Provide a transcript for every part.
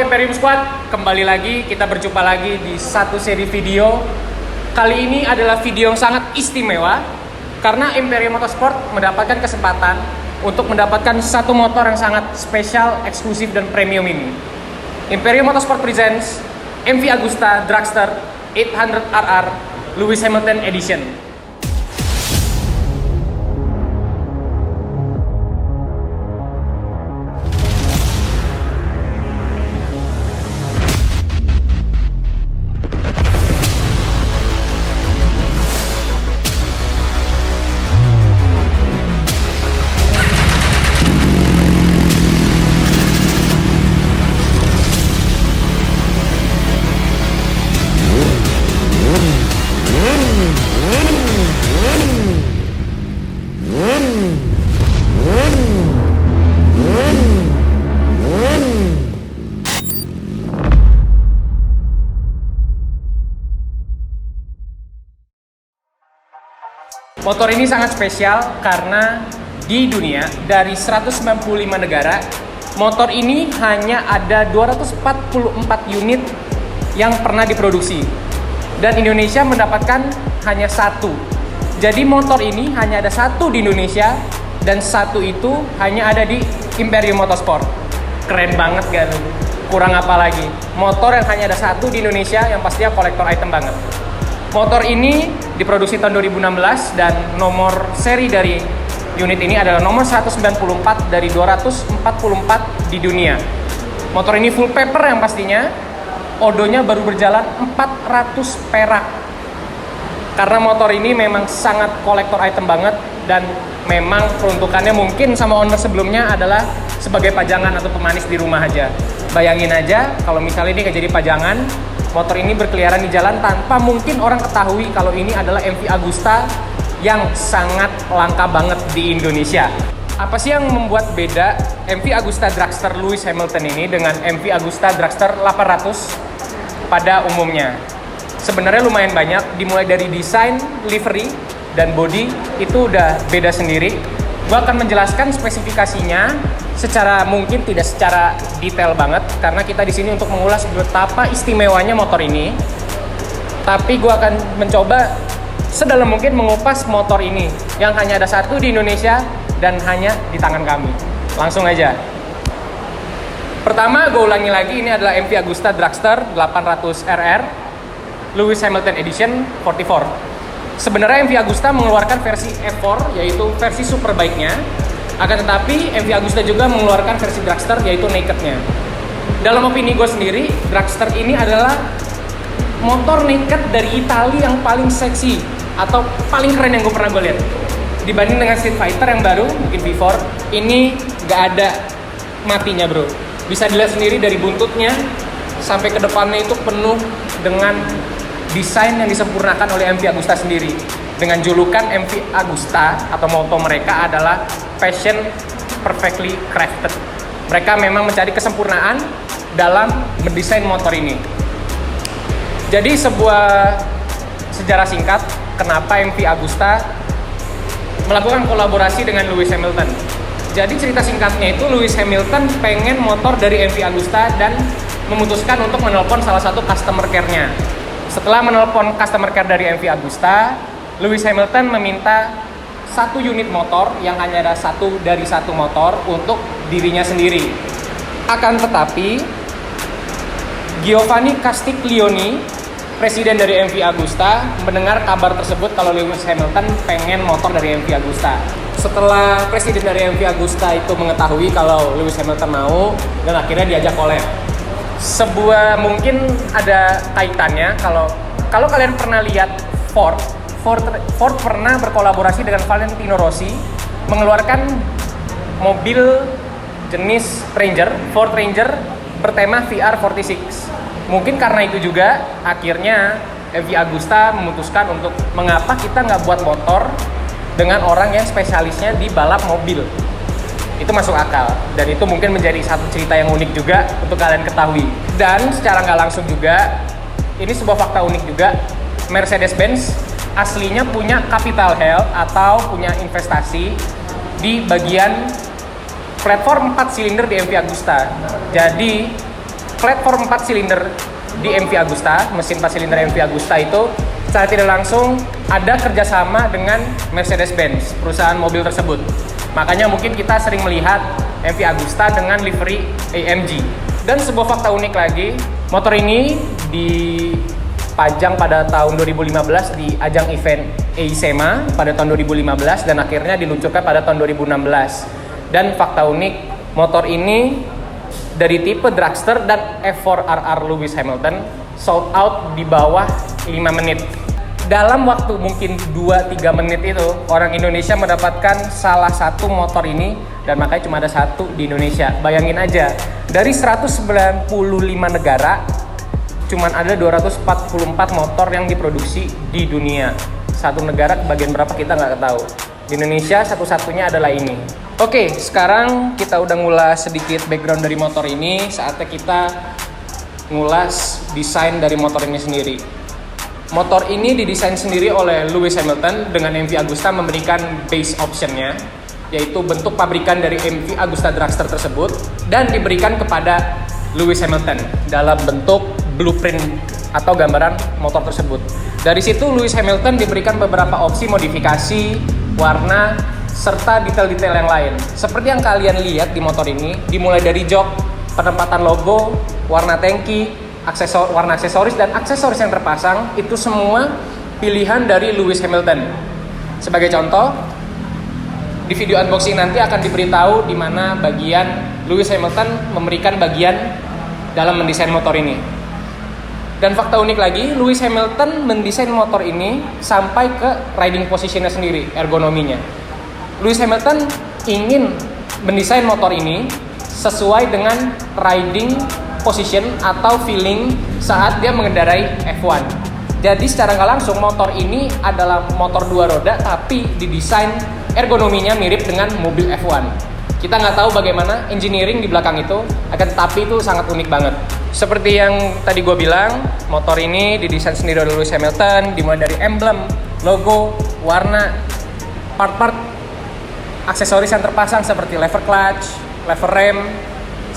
Imperium Squad, kembali lagi, kita berjumpa lagi di satu seri video. Kali ini adalah video yang sangat istimewa karena Imperium Motorsport mendapatkan kesempatan untuk mendapatkan satu motor yang sangat spesial, eksklusif, dan premium ini. Imperium Motorsport presents MV Agusta Dragster 800RR Lewis Hamilton Edition. Motor ini sangat spesial karena di dunia dari 195 negara, motor ini hanya ada 244 unit yang pernah diproduksi. Dan Indonesia mendapatkan hanya satu. Jadi motor ini hanya ada satu di Indonesia dan satu itu hanya ada di Imperium Motorsport. Keren banget kan? Kurang apa lagi? Motor yang hanya ada satu di Indonesia yang pastinya kolektor item banget. Motor ini diproduksi tahun 2016 dan nomor seri dari unit ini adalah nomor 194 dari 244 di dunia. Motor ini full paper yang pastinya. Odonya baru berjalan 400 perak. Karena motor ini memang sangat kolektor item banget dan memang peruntukannya mungkin sama owner sebelumnya adalah sebagai pajangan atau pemanis di rumah aja. Bayangin aja kalau misalnya ini nggak jadi pajangan, motor ini berkeliaran di jalan tanpa mungkin orang ketahui kalau ini adalah MV Agusta yang sangat langka banget di Indonesia. Apa sih yang membuat beda MV Agusta Dragster Lewis Hamilton ini dengan MV Agusta Dragster 800 pada umumnya? Sebenarnya lumayan banyak, dimulai dari desain, livery, dan body itu udah beda sendiri. Gua akan menjelaskan spesifikasinya secara mungkin tidak secara detail banget karena kita di sini untuk mengulas betapa istimewanya motor ini. Tapi gua akan mencoba sedalam mungkin mengupas motor ini yang hanya ada satu di Indonesia dan hanya di tangan kami. Langsung aja. Pertama, gue ulangi lagi, ini adalah MV Agusta Dragster 800RR Lewis Hamilton Edition 44. Sebenarnya MV Agusta mengeluarkan versi F4, yaitu versi superbike-nya. Akan tetapi, MV Agusta juga mengeluarkan versi Dragster, yaitu naked-nya. Dalam opini gue sendiri, Dragster ini adalah motor naked dari Italia yang paling seksi atau paling keren yang gue pernah lihat. Dibanding dengan Street Fighter yang baru, mungkin V4, ini gak ada matinya bro. Bisa dilihat sendiri dari buntutnya sampai ke depannya itu penuh dengan desain yang disempurnakan oleh MV Agusta sendiri. Dengan julukan MV Agusta atau moto mereka adalah Passion Perfectly Crafted. Mereka memang mencari kesempurnaan dalam mendesain motor ini. Jadi sebuah sejarah singkat kenapa MV Agusta melakukan kolaborasi dengan Lewis Hamilton. Jadi cerita singkatnya itu Lewis Hamilton pengen motor dari MV Agusta dan memutuskan untuk menelpon salah satu customer care-nya. Setelah menelpon customer care dari MV Agusta, Lewis Hamilton meminta satu unit motor yang hanya ada satu dari satu motor untuk dirinya sendiri. Akan tetapi, Giovanni Castiglioni, presiden dari MV Agusta, mendengar kabar tersebut kalau Lewis Hamilton pengen motor dari MV Agusta. Setelah presiden dari MV Agusta itu mengetahui kalau Lewis Hamilton mau, dan akhirnya diajak collab. Sebuah mungkin ada kaitannya kalau kalian pernah lihat Ford pernah berkolaborasi dengan Valentino Rossi mengeluarkan mobil jenis Ranger, Ford Ranger bertema VR46. Mungkin karena itu juga akhirnya MV Agusta memutuskan untuk mengapa kita nggak buat motor dengan orang yang spesialisnya di balap mobil. Itu masuk akal dan itu mungkin menjadi satu cerita yang unik juga untuk kalian ketahui. Dan secara nggak langsung juga ini sebuah fakta unik juga, Mercedes-Benz aslinya punya capital health atau punya investasi di bagian platform 4 silinder di MV Agusta. Jadi platform 4 silinder di MV Agusta, mesin 4 silinder MV Agusta itu secara tidak langsung ada kerjasama dengan Mercedes-Benz, perusahaan mobil tersebut. Makanya mungkin kita sering melihat MV Agusta dengan livery AMG. Dan sebuah fakta unik lagi, motor ini dipajang pada tahun 2015 di ajang event EICMA pada tahun 2015 dan akhirnya diluncurkan pada tahun 2016. Dan fakta unik, motor ini dari tipe dragster dan F4RR Lewis Hamilton sold out di bawah 5 menit. Dalam waktu mungkin 2-3 menit itu, orang Indonesia mendapatkan salah satu motor ini, dan makanya cuma ada satu di Indonesia. Bayangin aja, dari 195 negara, cuma ada 244 motor yang diproduksi di dunia. Satu negara bagian berapa kita nggak tahu. Di Indonesia satu-satunya adalah ini. Oke, sekarang kita udah ngulas sedikit background dari motor ini. Saatnya kita ngulas desain dari motor ini sendiri. Motor ini didesain sendiri oleh Lewis Hamilton dengan MV Agusta memberikan base optionnya, yaitu bentuk pabrikan dari MV Agusta Dragster tersebut dan diberikan kepada Lewis Hamilton dalam bentuk blueprint atau gambaran motor tersebut. Dari situ Lewis Hamilton diberikan beberapa opsi modifikasi, warna, serta detail-detail yang lain. Seperti yang kalian lihat di motor ini, dimulai dari jok, penempatan logo, warna tangki, warna aksesoris dan aksesoris yang terpasang itu semua pilihan dari Lewis Hamilton. Sebagai contoh, di video unboxing nanti akan diberitahu di mana bagian Lewis Hamilton memberikan bagian dalam mendesain motor ini. Dan fakta unik lagi, Lewis Hamilton mendesain motor ini sampai ke riding positionnya sendiri, ergonominya. Lewis Hamilton ingin mendesain motor ini sesuai dengan riding position atau feeling saat dia mengendarai F1. Jadi secara nggak langsung motor ini adalah motor dua roda tapi didesain ergonominya mirip dengan mobil F1. Kita nggak tahu bagaimana engineering di belakang itu, akan tetapi itu sangat unik banget. Seperti yang tadi gue bilang, motor ini didesain sendiri oleh Lewis Hamilton, dimulai dari emblem, logo, warna, part-part aksesoris yang terpasang seperti lever clutch, lever rem,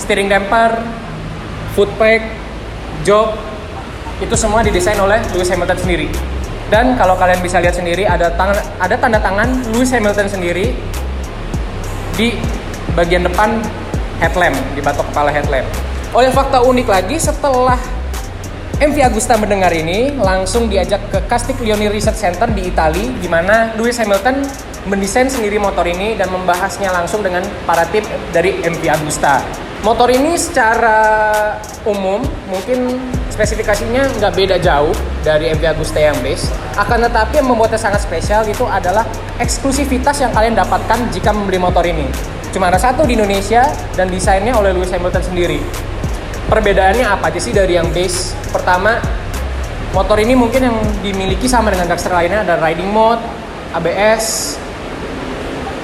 steering damper, foot pack, jok, itu semua didesain oleh Lewis Hamilton sendiri. Dan kalau kalian bisa lihat sendiri ada tanda tangan Lewis Hamilton sendiri di bagian depan headlamp, di batok kepala headlamp. Oh, yang fakta unik lagi, setelah MV Agusta mendengar ini, langsung diajak ke Castiglione Research Center di Italia, di mana Lewis Hamilton mendesain sendiri motor ini dan membahasnya langsung dengan para tim dari MV Agusta. Motor ini secara umum mungkin spesifikasinya nggak beda jauh dari MV Agusta yang base. Akan tetapi yang membuatnya sangat spesial itu adalah eksklusivitas yang kalian dapatkan jika membeli motor ini. Cuma ada satu di Indonesia dan desainnya oleh Lewis Hamilton sendiri. Perbedaannya apa aja sih dari yang base? Pertama, motor ini mungkin yang dimiliki sama dengan dragster lainnya ada riding mode, ABS,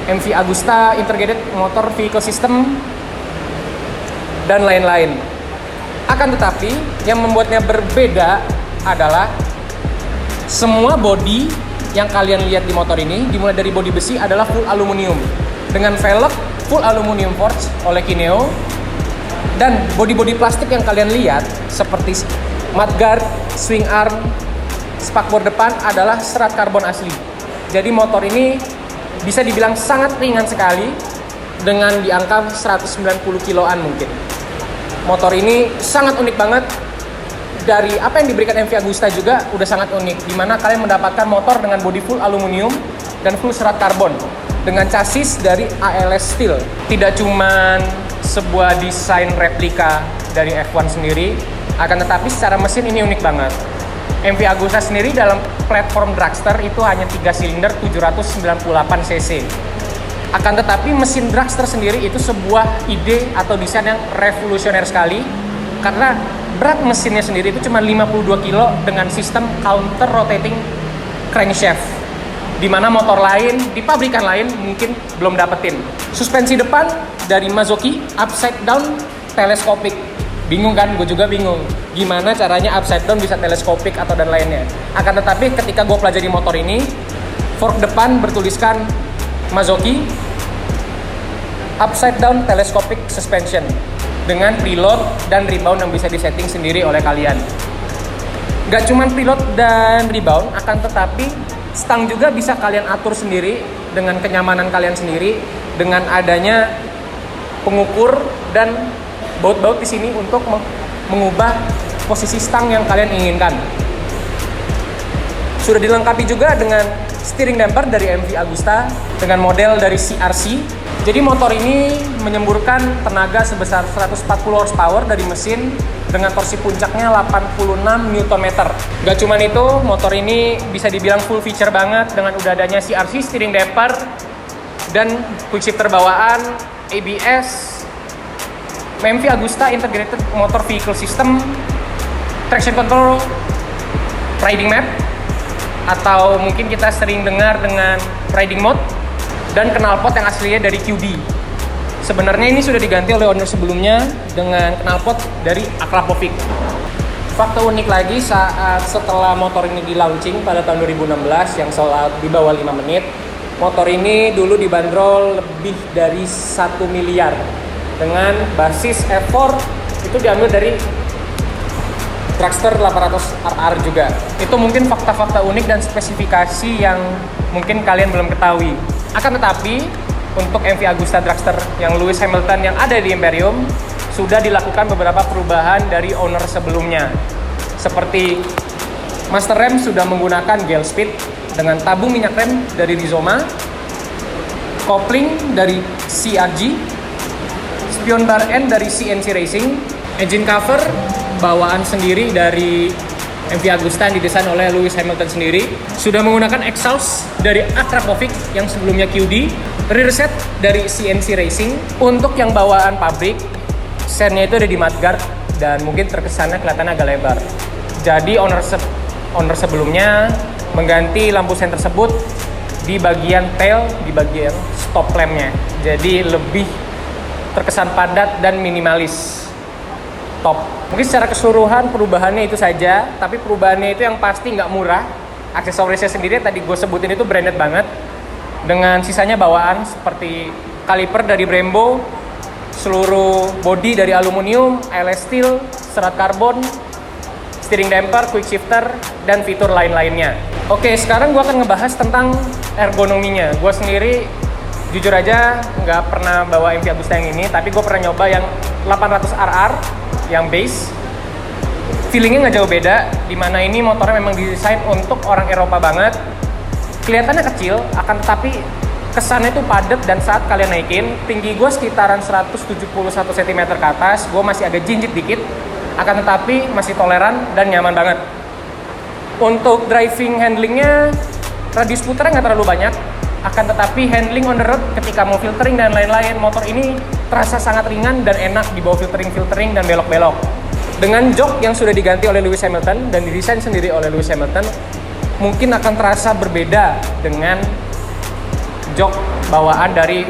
MV Agusta Integrated Motor Vehicle System, dan lain-lain. Akan tetapi yang membuatnya berbeda adalah semua bodi yang kalian lihat di motor ini dimulai dari bodi besi adalah full aluminium dengan velg full aluminium forged oleh Kineo, dan bodi-bodi plastik yang kalian lihat seperti mudguard, swing arm, spakbor depan adalah serat karbon asli. Jadi motor ini bisa dibilang sangat ringan sekali dengan di angka 190 kiloan mungkin. Motor ini sangat unik banget. Dari apa yang diberikan MV Agusta juga udah sangat unik, dimana kalian mendapatkan motor dengan bodi full aluminium dan full serat karbon dengan chassis dari ALS Steel. Tidak cuman sebuah desain replika dari F1 sendiri, akan tetapi secara mesin ini unik banget. MV Agusta sendiri dalam platform dragster itu hanya 3 silinder 798 cc. Akan tetapi mesin dragster sendiri itu sebuah ide atau desain yang revolusioner sekali, karena berat mesinnya sendiri itu cuma 52 kilo dengan sistem counter rotating crankshaft, di mana motor lain di pabrikan lain mungkin belum dapetin. Suspensi depan dari Mazzocchi upside down teleskopik. Bingung kan? Gue juga bingung gimana caranya upside down bisa teleskopik atau dan lainnya. Akan tetapi ketika gue pelajari motor ini, fork depan bertuliskan Mazzocchi upside down telescopic suspension. dengan preload dan rebound yang bisa disetting sendiri oleh kalian. Gak cuman preload dan rebound, akan tetapi stang juga bisa kalian atur sendiri dengan kenyamanan kalian sendiri dengan adanya pengukur dan baut-baut di sini untuk mengubah posisi stang yang kalian inginkan. Sudah dilengkapi juga dengan steering damper dari MV Agusta dengan model dari CRC. Jadi motor ini menyemburkan tenaga sebesar 140 horsepower dari mesin dengan torsi puncaknya 86 Nm. Gak cuman itu, motor ini bisa dibilang full feature banget dengan udah adanya CRC steering damper dan quick shifter bawaan, ABS, MV Agusta Integrated Motor Vehicle System, traction control, riding map, atau mungkin kita sering dengar dengan riding mode, dan knalpot yang aslinya dari QD. Sebenarnya ini sudah diganti oleh owner sebelumnya dengan knalpot dari Akrapovic. Fakta unik lagi saat setelah motor ini di launching pada tahun 2016 yang sold out di bawah 5 menit, motor ini dulu dibanderol lebih dari 1 miliar dengan basis F4 itu diambil dari Dragster 800 RR juga. Itu mungkin fakta-fakta unik dan spesifikasi yang mungkin kalian belum ketahui. Akan tetapi, untuk MV Agusta Dragster yang Lewis Hamilton yang ada di Imperium, sudah dilakukan beberapa perubahan dari owner sebelumnya. Seperti master rem sudah menggunakan gel speed dengan tabung minyak rem dari Rizoma, kopling dari CRG, spion bar end dari CNC Racing, engine cover bawaan sendiri dari MV Agusta yang didesain oleh Lewis Hamilton sendiri, sudah menggunakan exhaust dari Akrapovic yang sebelumnya QD, rear set dari CNC Racing. Untuk yang bawaan pabrik, sennya itu ada di mudguard dan mungkin terkesannya kelihatan agak lebar. Jadi owner sebelumnya mengganti lampu sen tersebut di bagian tail, di bagian stop lampnya. Jadi lebih terkesan padat dan minimalis. Top. Mungkin secara keseluruhan perubahannya itu saja, tapi perubahannya itu yang pasti nggak murah. Aksesorisnya sendiri tadi gue sebutin itu branded banget, dengan sisanya bawaan seperti kaliper dari Brembo, seluruh bodi dari aluminium, ALS steel, serat karbon, steering damper, quick shifter, dan fitur lain-lainnya. Oke, sekarang gue akan ngebahas tentang ergonominya. Gue sendiri jujur aja nggak pernah bawa MV Agusta yang ini, tapi gue pernah nyoba yang 800 RR yang base. Feelingnya nggak jauh beda, dimana ini motornya memang didesain untuk orang Eropa banget. Kelihatannya kecil, akan tetapi kesannya itu padat, dan saat kalian naikin, tinggi gue sekitaran 171 cm ke atas, gue masih agak jinjit dikit, akan tetapi masih toleran dan nyaman banget. Untuk driving handlingnya, radius putarnya nggak terlalu banyak, akan tetapi handling on the road ketika mau filtering dan lain-lain, motor ini terasa sangat ringan dan enak dibawa filtering dan belok-belok. Dengan jok yang sudah diganti oleh Lewis Hamilton dan didesain sendiri oleh Lewis Hamilton, mungkin akan terasa berbeda dengan jok bawaan dari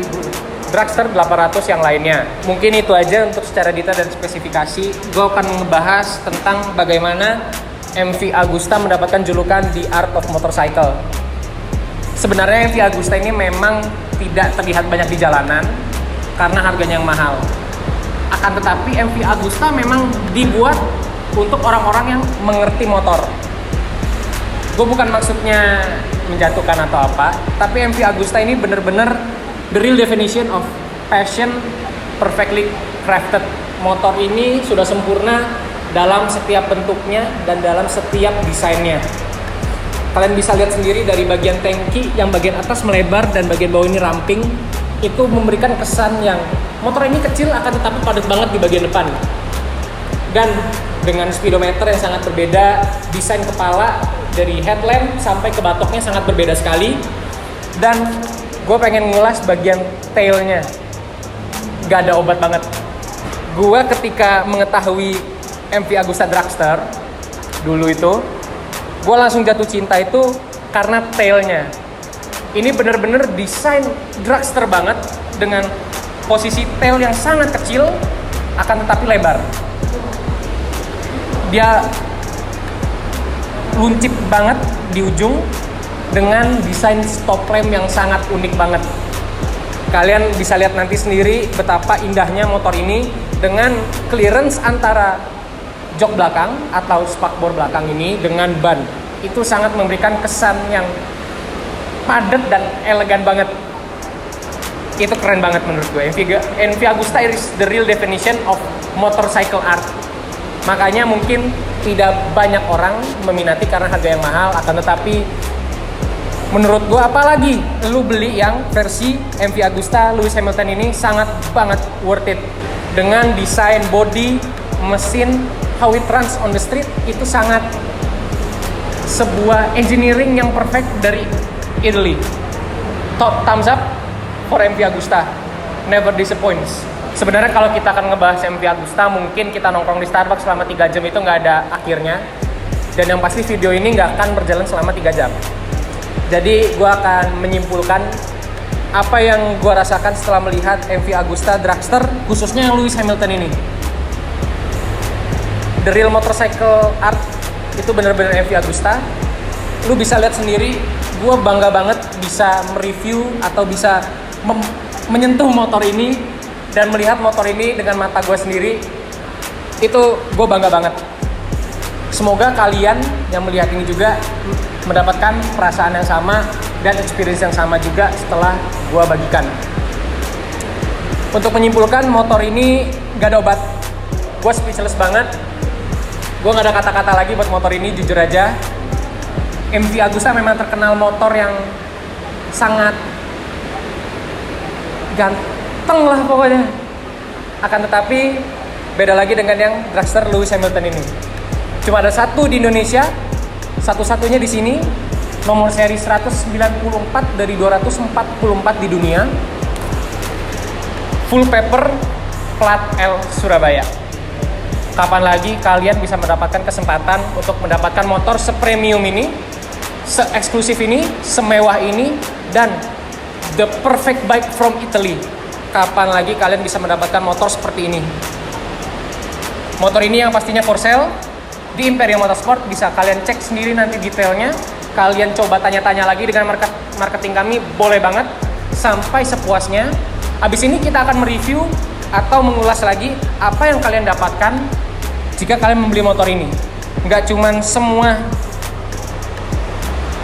Dragster 800 yang lainnya. Mungkin itu aja untuk secara detail dan spesifikasi. Gue akan membahas tentang bagaimana MV Agusta mendapatkan julukan The Art of Motorcycle. Sebenarnya MV Agusta ini memang tidak terlihat banyak di jalanan karena harganya yang mahal. Akan tetapi MV Agusta memang dibuat untuk orang-orang yang mengerti motor. Gue bukan maksudnya menjatuhkan atau apa, tapi MV Agusta ini bener-bener the real definition of passion perfectly crafted. Motor ini sudah sempurna dalam setiap bentuknya dan dalam setiap desainnya. Kalian bisa lihat sendiri dari bagian tangki yang bagian atas melebar dan bagian bawah ini ramping. Itu memberikan kesan yang motor ini kecil akan tetapi padat banget di bagian depan. Dan dengan speedometer yang sangat berbeda, desain kepala dari headlamp sampai ke batoknya sangat berbeda sekali. Dan gue pengen ngulas bagian tailnya. Gak ada obat banget. Gue ketika mengetahui MV Agusta Dragster dulu itu, gue langsung jatuh cinta itu karena tailnya. Ini bener-bener desain Dragster banget dengan posisi tail yang sangat kecil akan tetapi lebar. Dia luncip banget di ujung dengan desain stop lamp yang sangat unik banget. Kalian bisa lihat nanti sendiri betapa indahnya motor ini dengan clearance antara jok belakang atau spakbor belakang ini dengan ban. Itu sangat memberikan kesan yang padat dan elegan banget. Itu keren banget menurut gue. MV Agusta is the real definition of motorcycle art. Makanya mungkin tidak banyak orang meminati karena harga yang mahal, akan tetapi menurut gue apalagi lu beli yang versi MV Agusta Lewis Hamilton ini sangat banget worth it. Dengan desain body, mesin, how it runs on the street, itu sangat sebuah engineering yang perfect dari Italy. Top thumbs up for MV Agusta, never disappoints. Sebenarnya kalau kita akan ngebahas MV Agusta, mungkin kita nongkrong di Starbucks selama 3 jam itu nggak ada akhirnya. Dan yang pasti video ini nggak akan berjalan selama 3 jam. Jadi gue akan menyimpulkan apa yang gue rasakan setelah melihat MV Agusta Dragster, khususnya yang Lewis Hamilton ini. The real motorcycle art itu bener-bener MV Agusta. Lu bisa lihat sendiri, gue bangga banget bisa mereview atau bisa menyentuh motor ini dan melihat motor ini dengan mata gue sendiri. Itu gue bangga banget. Semoga kalian yang melihat ini juga mendapatkan perasaan yang sama dan experience yang sama juga setelah gue bagikan. Untuk menyimpulkan, motor ini gak ada obat. Gue speechless banget. Gue gak ada kata-kata lagi buat motor ini, jujur aja. MV Agusta memang terkenal motor yang sangat ganteng lah pokoknya. Akan tetapi beda lagi dengan yang Dragster Lewis Hamilton ini. Cuma ada satu di Indonesia, satu-satunya di sini, nomor seri 194 dari 244 di dunia, full paper, plat L Surabaya. Kapan lagi kalian bisa mendapatkan kesempatan untuk mendapatkan motor sepremium ini, se-eksklusif ini, semewah ini, dan the perfect bike from Italy. Kapan lagi kalian bisa mendapatkan motor seperti ini? Motor ini yang pastinya for sale di Imperium Motorsport, bisa kalian cek sendiri nanti detailnya. Kalian coba tanya-tanya lagi dengan marketing kami, boleh banget, sampai sepuasnya. Habis ini kita akan mereview atau mengulas lagi apa yang kalian dapatkan jika kalian membeli motor ini. Nggak cuman semua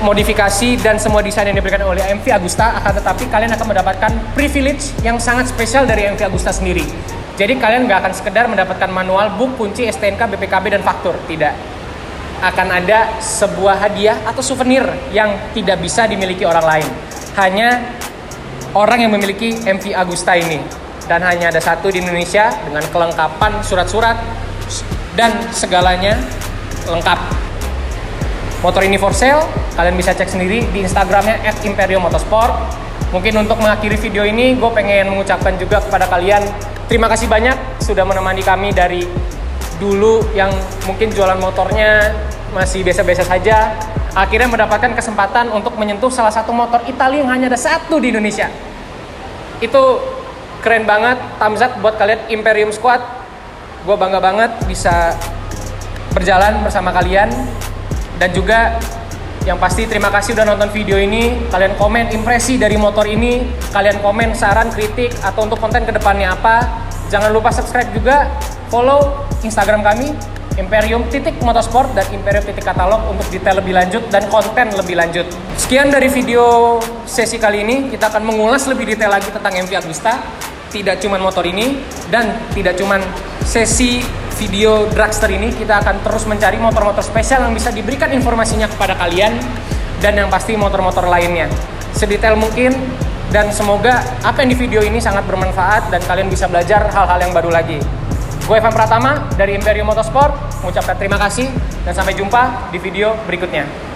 modifikasi dan semua desain yang diberikan oleh MV Agusta, akan tetapi kalian akan mendapatkan privilege yang sangat spesial dari MV Agusta sendiri. Jadi kalian nggak akan sekedar mendapatkan manual, book, kunci, STNK, BPKB, dan faktur. Tidak. Akan ada sebuah hadiah atau souvenir yang tidak bisa dimiliki orang lain. Hanya orang yang memiliki MV Agusta ini. Dan hanya ada satu di Indonesia dengan kelengkapan surat-surat dan segalanya lengkap. Motor ini for sale, kalian bisa cek sendiri di Instagramnya @imperiummotorsport. Mungkin untuk mengakhiri video ini, gue pengen mengucapkan juga kepada kalian, terima kasih banyak sudah menemani kami dari dulu yang mungkin jualan motornya masih biasa-biasa saja. Akhirnya mendapatkan kesempatan untuk menyentuh salah satu motor Italia yang hanya ada satu di Indonesia. Itu keren banget, thumbs up buat kalian Imperium Squad. Gue bangga banget bisa berjalan bersama kalian. Dan juga yang pasti terima kasih udah nonton video ini. Kalian komen impresi dari motor ini, kalian komen saran, kritik, atau untuk konten kedepannya apa. Jangan lupa subscribe juga, follow Instagram kami Imperium.motorsport dan Imperium.catalog untuk detail lebih lanjut dan konten lebih lanjut. Sekian dari video sesi kali ini. Kita akan mengulas lebih detail lagi tentang MV Agusta. Tidak cuma motor ini dan tidak cuma sesi video Dragster ini, kita akan terus mencari motor-motor spesial yang bisa diberikan informasinya kepada kalian, dan yang pasti motor-motor lainnya sedetail mungkin. Dan semoga apa yang di video ini sangat bermanfaat dan kalian bisa belajar hal-hal yang baru lagi. Gue Evan Pratama dari Imperium Motorsport mengucapkan terima kasih dan sampai jumpa di video berikutnya.